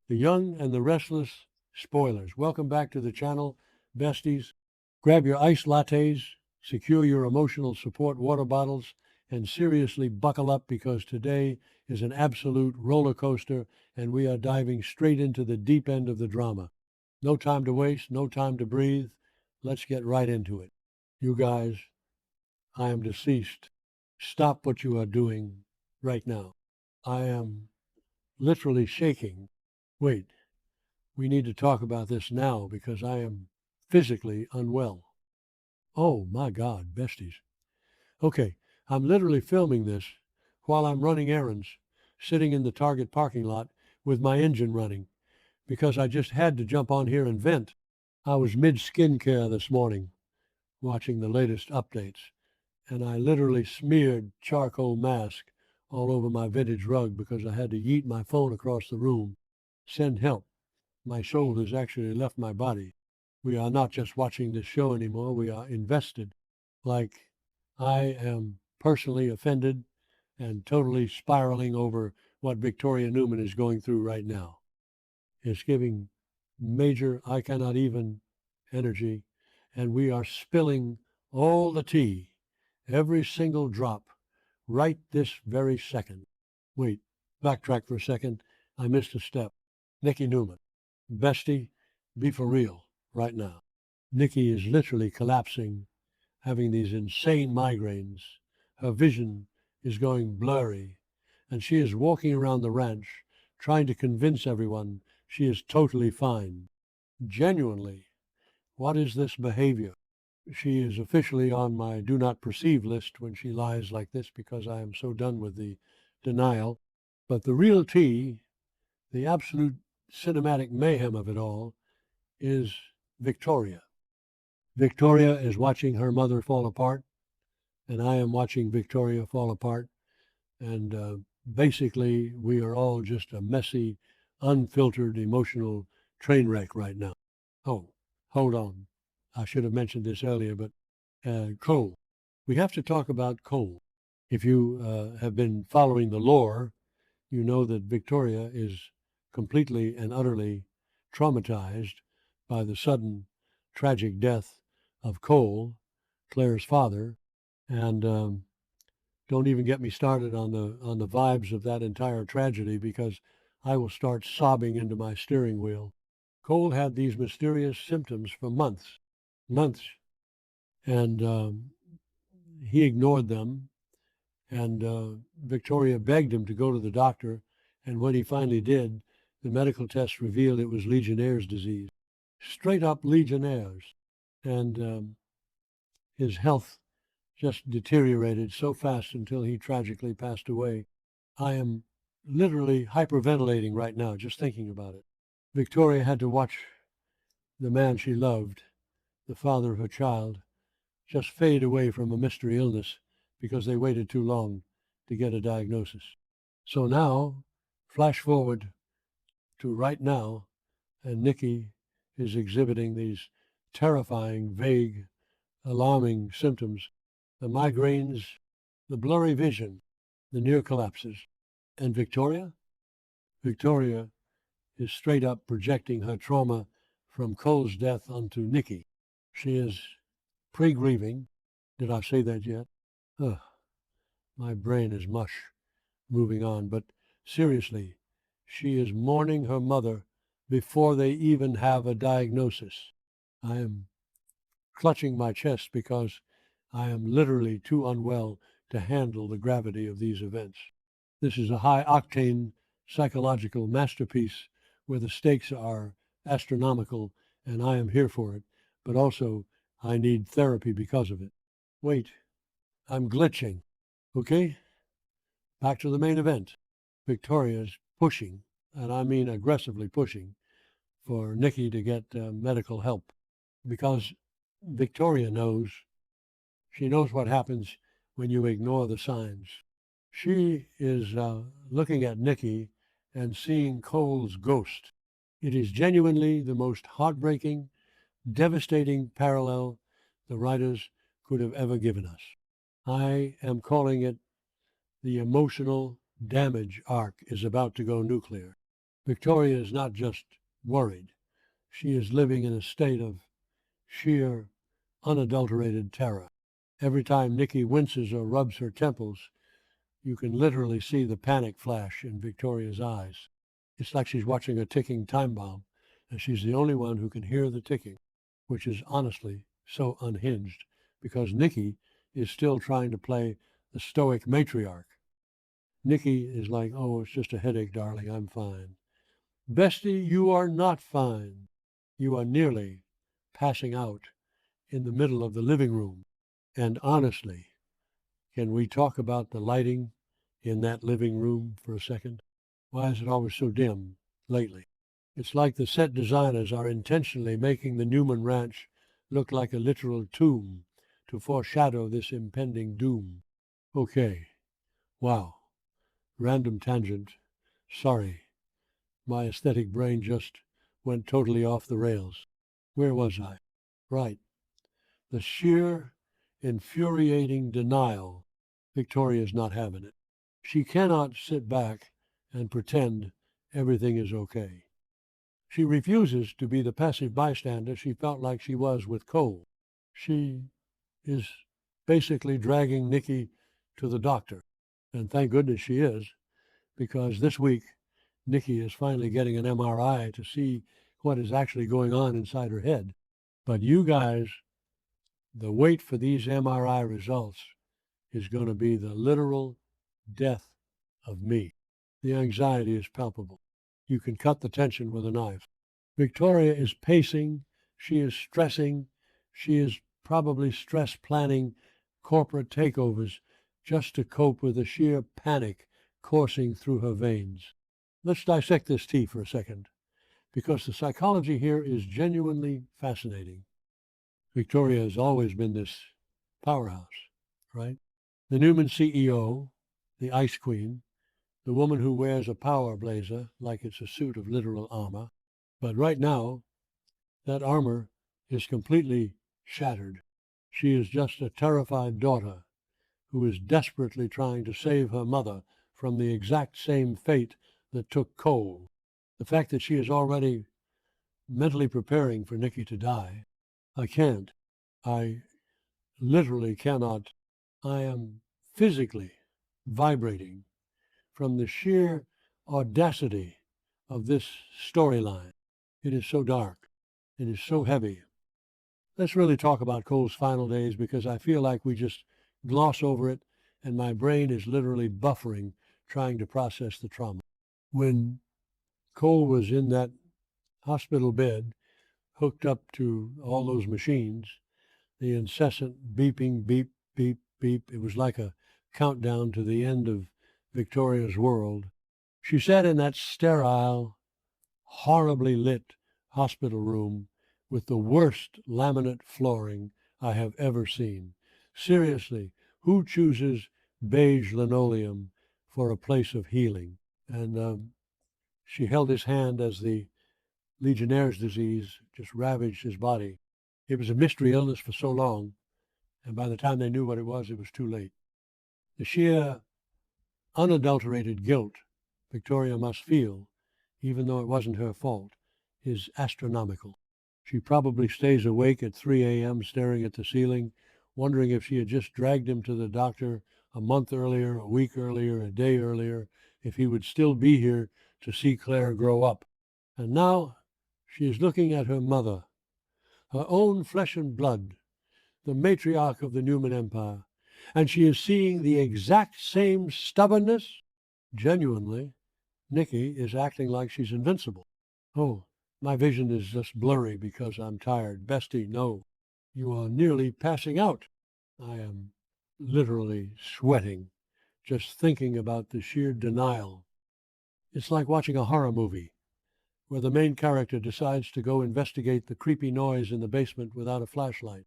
The Young and the Restless spoilers. Welcome back to the channel, besties. Grab your iced lattes, secure your emotional support water bottles, and seriously buckle up because today is an absolute roller coaster and we are diving straight into the deep end of the drama. No time to waste, no time to breathe. Let's get right into it. You guys, I am deceased. Stop what you are doing right now. I am literally shaking. Wait, we need to talk about this now because I am physically unwell. Oh my God, besties. Okay, I'm literally filming this while I'm running errands, sitting in the Target parking lot with my engine running because I just had to jump on here and vent. I was mid skincare this morning watching the latest updates, and I literally smeared charcoal mask all over my vintage rug because I had to yeet my phone across the room. Send help. My soul has actually left my body. We are not just watching this show anymore, we are invested. Like, I am personally offended and totally spiraling over what Victoria Newman is going through right now. It's giving major I cannot even energy, and we are spilling all the tea, every single drop, right this very second. Wait, backtrack for a second. I missed a step. Nikki Newman. Bestie, be for real right now. Nikki is literally collapsing, having these insane migraines. Her vision is going blurry, and she is walking around the ranch trying to convince everyone she is totally fine. Genuinely, what is this behavior? She is officially on my do not perceive list when she lies like this because I am so done with the denial. But the real tea, the absolute cinematic mayhem of it all, is Victoria. Victoria is watching her mother fall apart, and I am watching Victoria fall apart. And basically, we are all just a messy, unfiltered, emotional train wreck right now. Oh, hold on. I should have mentioned this earlier, but coal. We have to talk about coal. If you have been following the lore, you know that Victoria is completely and utterly traumatized by the sudden tragic death of Cole, Claire's father, and don't even get me started on the vibes of that entire tragedy because I will start sobbing into my steering wheel. Cole had these mysterious symptoms for months, and he ignored them. And Victoria begged him to go to the doctor, and when he finally did, the medical test revealed it was Legionnaire's disease, straight up Legionnaire's, and his health just deteriorated so fast until he tragically passed away. I am literally hyperventilating right now just thinking about it. Victoria had to watch the man she loved, the father of her child, just fade away from a mystery illness because they waited too long to get a diagnosis. So now, flash forward to right now, and Nikki is exhibiting these terrifying, vague, alarming symptoms, the migraines, the blurry vision, the near collapses. And Victoria? Victoria is straight up projecting her trauma from Cole's death onto Nikki. She is pre-grieving. Did I say that yet? Ugh, my brain is mush. Moving on, but seriously, she is mourning her mother before they even have a diagnosis. I am clutching my chest because I am literally too unwell to handle the gravity of these events. This is a high-octane psychological masterpiece where the stakes are astronomical, and I am here for it, but also I need therapy because of it. Wait, I'm glitching. Okay? Back to the main event. Victoria's pushing, and I mean aggressively pushing, for Nikki to get medical help because Victoria knows. She knows what happens when you ignore the signs. She is looking at Nikki and seeing Cole's ghost. It is genuinely the most heartbreaking, devastating parallel the writers could have ever given us. I am calling it the emotional damage arc is about to go nuclear. Victoria is not just worried. She is living in a state of sheer, unadulterated terror. Every time Nikki winces or rubs her temples, you can literally see the panic flash in Victoria's eyes. It's like she's watching a ticking time bomb, and she's the only one who can hear the ticking, which is honestly so unhinged because Nikki is still trying to play the stoic matriarch. Nikki is like, oh, it's just a headache, darling, I'm fine. Bestie, you are not fine. You are nearly passing out in the middle of the living room. And honestly, can we talk about the lighting in that living room for a second? Why is it always so dim lately? It's like the set designers are intentionally making the Newman Ranch look like a literal tomb to foreshadow this impending doom. Okay, wow, random tangent. Sorry, my aesthetic brain just went totally off the rails. Where was I? Right, the sheer, infuriating denial. Victoria's not having it. She cannot sit back and pretend everything is okay. She refuses to be the passive bystander she felt like she was with Cole. She is basically dragging Nikki to the doctor. And thank goodness she is, because this week Nikki is finally getting an MRI to see what is actually going on inside her head. But you guys, the wait for these MRI results is going to be the literal death of me. The anxiety is palpable. You can cut the tension with a knife. Victoria is pacing. She is stressing. She is probably stress planning corporate takeovers just to cope with the sheer panic coursing through her veins. Let's dissect this tea for a second, because the psychology here is genuinely fascinating. Victoria has always been this powerhouse, right? The Newman CEO, the Ice Queen, the woman who wears a power blazer like it's a suit of literal armor. But right now, that armor is completely shattered. She is just a terrified daughter who is desperately trying to save her mother from the exact same fate that took Cole. The fact that she is already mentally preparing for Nikki to die, I literally cannot. I am physically vibrating from the sheer audacity of this storyline. It is so dark. It is so heavy. Let's really talk about Cole's final days, because I feel like we just gloss over it and my brain is literally buffering trying to process the trauma. When Cole was in that hospital bed, hooked up to all those machines, the incessant beeping, beep, beep, beep, it was like a countdown to the end of Victoria's world. She sat in that sterile, horribly lit hospital room with the worst laminate flooring I have ever seen. Seriously, who chooses beige linoleum for a place of healing? And she held his hand as the Legionnaire's disease just ravaged his body. It was a mystery illness for so long, and by the time they knew what it was too late. The sheer, unadulterated guilt Victoria must feel, even though it wasn't her fault, is astronomical. She probably stays awake at 3 a.m. staring at the ceiling, wondering if she had just dragged him to the doctor a month earlier, a week earlier, a day earlier, if he would still be here to see Claire grow up. And now she is looking at her mother, her own flesh and blood, the matriarch of the Newman Empire, and she is seeing the exact same stubbornness. Genuinely, Nikki is acting like she's invincible. Oh, my vision is just blurry because I'm tired. Bestie, no, you are nearly passing out. I am literally sweating just thinking about the sheer denial. It's like watching a horror movie where the main character decides to go investigate the creepy noise in the basement without a flashlight.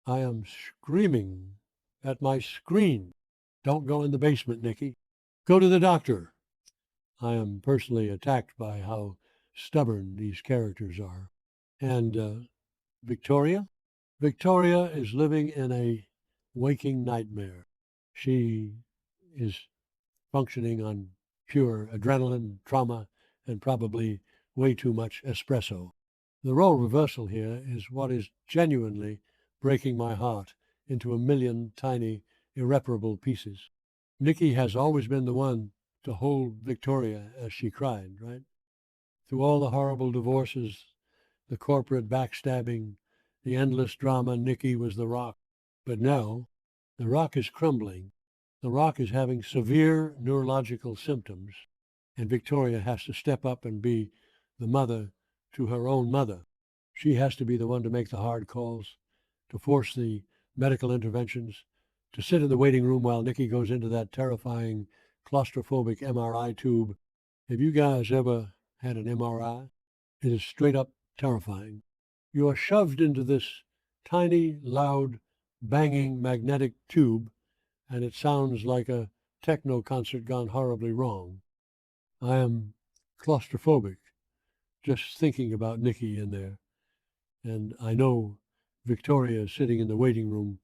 I am screaming at my screen. Don't go in the basement, Nikki. Go to the doctor. I am personally attacked by how stubborn these characters are. And Victoria? Victoria is living in a waking nightmare. She is functioning on pure adrenaline, trauma, and probably way too much espresso. The role reversal here is what is genuinely breaking my heart into a million tiny, irreparable pieces. Nikki has always been the one to hold Victoria as she cried, right? Through all the horrible divorces, the corporate backstabbing, the endless drama, Nikki was the rock. But now, the rock is crumbling. The rock is having severe neurological symptoms, and Victoria has to step up and be the mother to her own mother. She has to be the one to make the hard calls, to force the medical interventions, to sit in the waiting room while Nikki goes into that terrifying claustrophobic MRI tube. Have you guys ever had an MRI? It is straight up terrifying. You are shoved into this tiny, loud, banging magnetic tube, and it sounds like a techno concert gone horribly wrong. I am claustrophobic just thinking about Nikki in there. And I know Victoria is sitting in the waiting room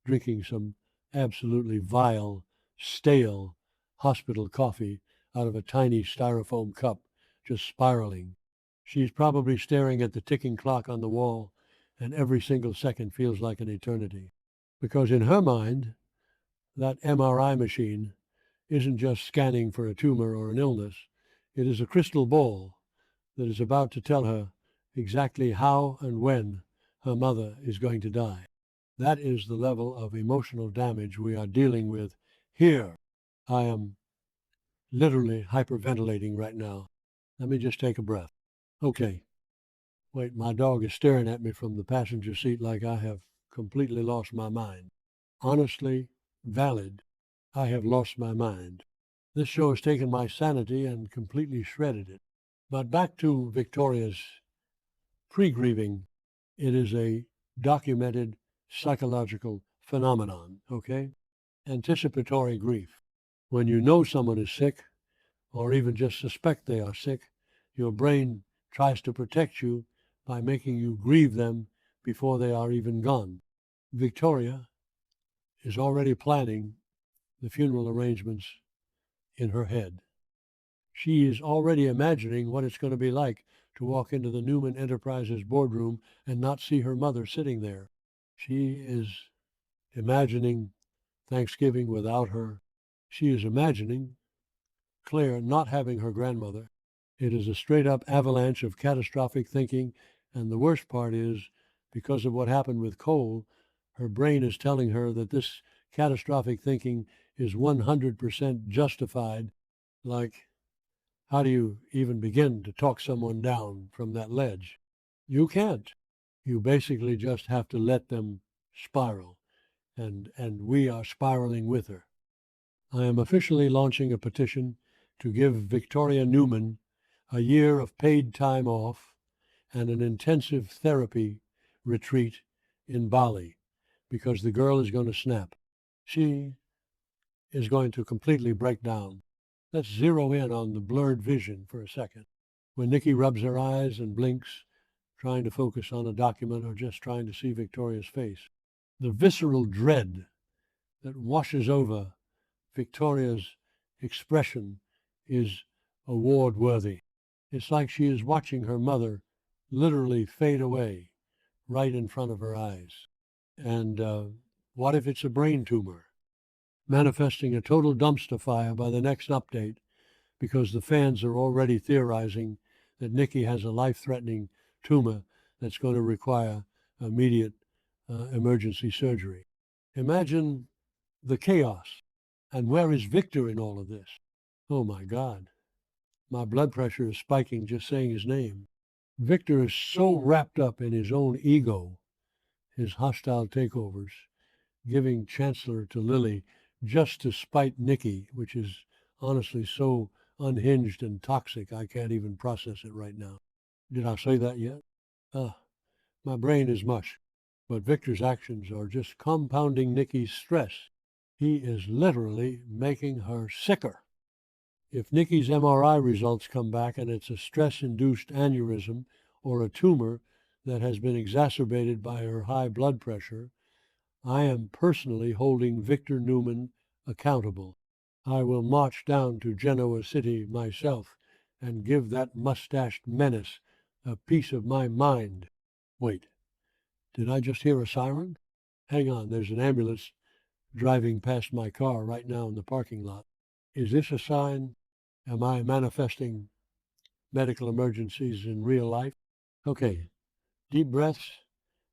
drinking some absolutely vile, stale hospital coffee out of a tiny styrofoam cup, just spiraling. She's probably staring at the ticking clock on the wall, and every single second feels like an eternity. Because in her mind, that MRI machine isn't just scanning for a tumor or an illness. It is a crystal ball that is about to tell her exactly how and when her mother is going to die. That is the level of emotional damage we are dealing with here. I am literally hyperventilating right now. Let me just take a breath. Okay. Wait, my dog is staring at me from the passenger seat like I have completely lost my mind. Honestly, valid, I have lost my mind. This show has taken my sanity and completely shredded it. But back to Victoria's pre-grieving. It is a documented psychological phenomenon, okay? Anticipatory grief. When you know someone is sick, or even just suspect they are sick, your brain tries to protect you by making you grieve them before they are even gone. Victoria is already planning the funeral arrangements in her head. She is already imagining what it's going to be like to walk into the Newman Enterprises boardroom and not see her mother sitting there. She is imagining Thanksgiving without her. She is imagining Claire not having her grandmother. It is a straight up avalanche of catastrophic thinking, and the worst part is, because of what happened with Cole, her brain is telling her that this catastrophic thinking is 100% justified. Like, how do you even begin to talk someone down from that ledge? You can't. You basically just have to let them spiral, and we are spiraling with her. I am officially launching a petition to give Victoria Newman a year of paid time off and an intensive therapy retreat in Bali, because the girl is going to snap. She is going to completely break down. Let's zero in on the blurred vision for a second. When Nikki rubs her eyes and blinks, trying to focus on a document or just trying to see Victoria's face, the visceral dread that washes over Victoria's expression is award-worthy. It's like she is watching her mother literally fade away right in front of her eyes. And what if it's a brain tumor, manifesting a total dumpster fire by the next update, because the fans are already theorizing that Nikki has a life-threatening tumor that's going to require immediate emergency surgery. Imagine the chaos. And where is Victor in all of this? Oh my God. My blood pressure is spiking just saying his name. Victor is so wrapped up in his own ego, his hostile takeovers, giving Chancellor to Lily just to spite Nikki, which is honestly so unhinged and toxic, I can't even process it right now. Did I say that yet? My brain is mush. But Victor's actions are just compounding Nikki's stress. He is literally making her sicker. If Nikki's MRI results come back and it's a stress-induced aneurysm or a tumor that has been exacerbated by her high blood pressure, I am personally holding Victor Newman accountable. I will march down to Genoa City myself and give that mustached menace a piece of my mind. Wait, did I just hear a siren? Hang on, there's an ambulance driving past my car right now in the parking lot. Is this a sign? Am I manifesting medical emergencies in real life? Okay, deep breaths,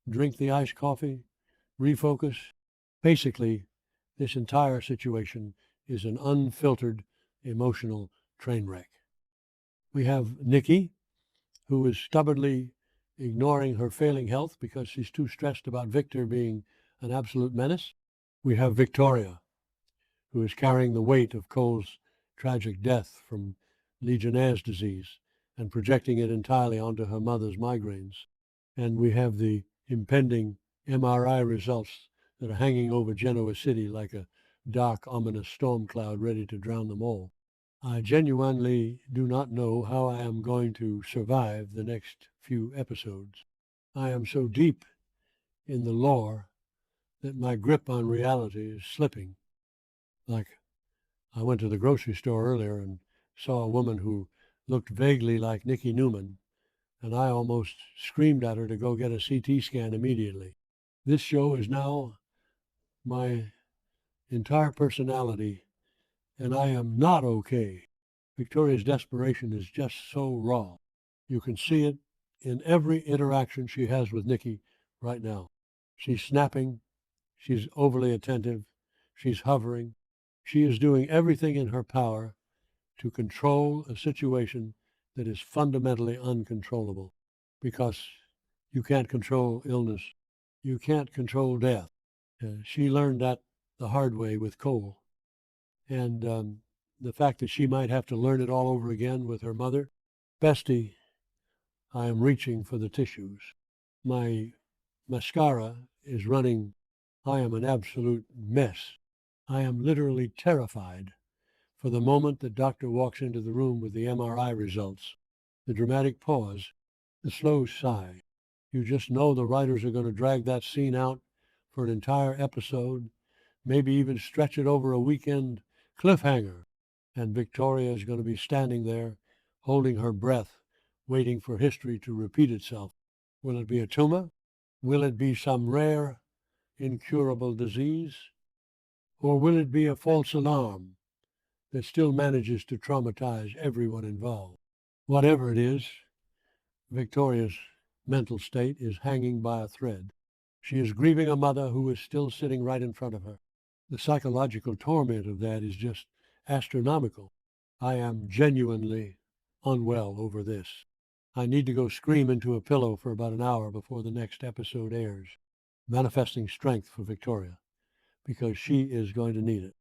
drink the iced coffee, refocus. Basically, this entire situation is an unfiltered emotional train wreck. We have Nikki, who is stubbornly ignoring her failing health because she's too stressed about Victor being an absolute menace. We have Victoria, who is carrying the weight of Cole's tragic death from Legionnaire's disease and projecting it entirely onto her mother's migraines. And we have the impending MRI results that are hanging over Genoa City like a dark, ominous storm cloud ready to drown them all. I genuinely do not know how I am going to survive the next few episodes. I am so deep in the lore that my grip on reality is slipping. Like, I went to the grocery store earlier and saw a woman who looked vaguely like Nikki Newman, and I almost screamed at her to go get a CT scan immediately. This show is now my entire personality, and I am not okay. Victoria's desperation is just so raw. You can see it in every interaction she has with Nikki right now. She's snapping, she's overly attentive, she's hovering. She is doing everything in her power to control a situation that is fundamentally uncontrollable, because you can't control illness. You can't control death. She learned that the hard way with Cole. And the fact that she might have to learn it all over again with her mother. Bestie, I am reaching for the tissues. My mascara is running. I am an absolute mess. I am literally terrified for the moment the doctor walks into the room with the MRI results. The dramatic pause, the slow sigh. You just know the writers are going to drag that scene out for an entire episode, maybe even stretch it over a weekend cliffhanger. And Victoria is going to be standing there, holding her breath, waiting for history to repeat itself. Will it be a tumor? Will it be some rare, incurable disease? Or will it be a false alarm that still manages to traumatize everyone involved? Whatever it is, Victoria's mental state is hanging by a thread. She is grieving a mother who is still sitting right in front of her. The psychological torment of that is just astronomical. I am genuinely unwell over this. I need to go scream into a pillow for about an hour before the next episode airs, manifesting strength for Victoria, because she is going to need it,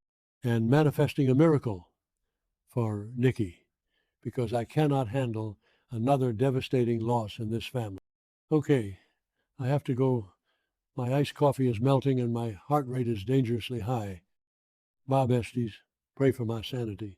and manifesting a miracle for Nikki, because I cannot handle another devastating loss in this family. Okay, I have to go. My iced coffee is melting and my heart rate is dangerously high. Bye, besties. Pray for my sanity.